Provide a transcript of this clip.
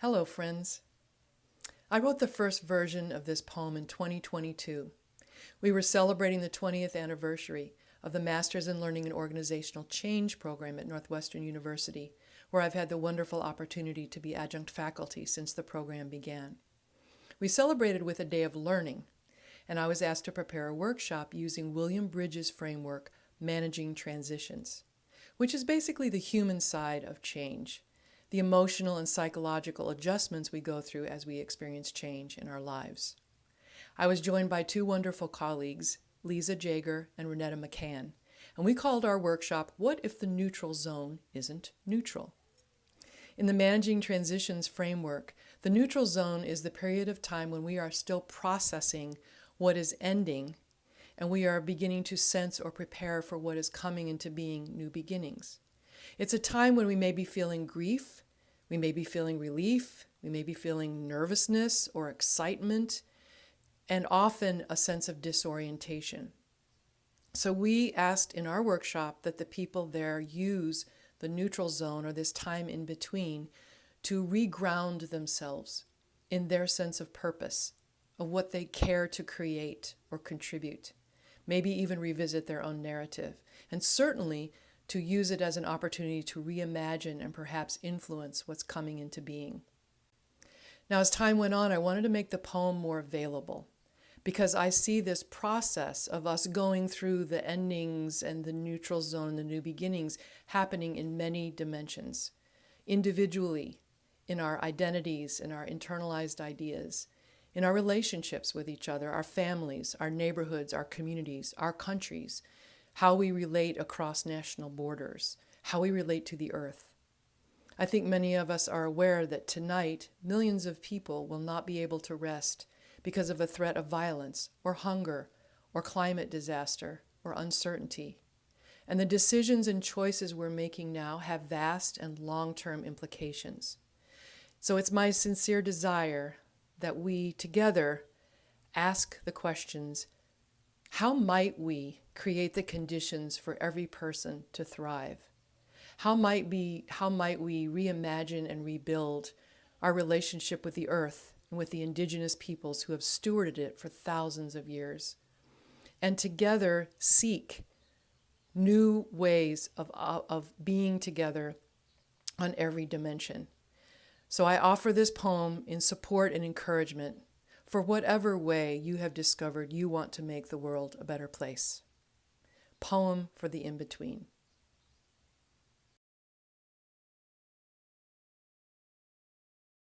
Hello, friends. I wrote the first version of this poem in 2022. We were celebrating the 20th anniversary of the Masters in Learning and Organizational Change program at Northwestern University, where I've had the wonderful opportunity to be adjunct faculty since the program began. We celebrated with a day of learning, and I was asked to prepare a workshop using William Bridges' framework, Managing Transitions, which is basically the human side of change, the emotional and psychological adjustments we go through as we experience change in our lives. I was joined by two wonderful colleagues, Lisa Jager and Renetta McCann, and we called our workshop, What If the Neutral Zone Isn't Neutral? In the Managing Transitions framework, the neutral zone is the period of time when we are still processing what is ending and we are beginning to sense or prepare for what is coming into being, new beginnings. It's a time when we may be feeling grief, we may be feeling relief, we may be feeling nervousness or excitement, and often a sense of disorientation. So we asked in our workshop that the people there use the neutral zone, or this time in between, to reground themselves in their sense of purpose, of what they care to create or contribute, maybe even revisit their own narrative, and certainly to use it as an opportunity to reimagine and perhaps influence what's coming into being. Now, as time went on, I wanted to make the poem more available because I see this process of us going through the endings and the neutral zone, the new beginnings, happening in many dimensions, individually, in our identities, in our internalized ideas, in our relationships with each other, our families, our neighborhoods, our communities, our countries, how we relate across national borders, how we relate to the earth. I think many of us are aware that tonight, millions of people will not be able to rest because of a threat of violence or hunger or climate disaster or uncertainty. And the decisions and choices we're making now have vast and long-term implications. So it's my sincere desire that we together ask the questions, how might we create the conditions for every person to thrive? How might we reimagine and rebuild our relationship with the earth and with the indigenous peoples who have stewarded it for thousands of years? And together seek new ways of being together on every dimension. So I offer this poem in support and encouragement for whatever way you have discovered you want to make the world a better place. Poem for the in-between.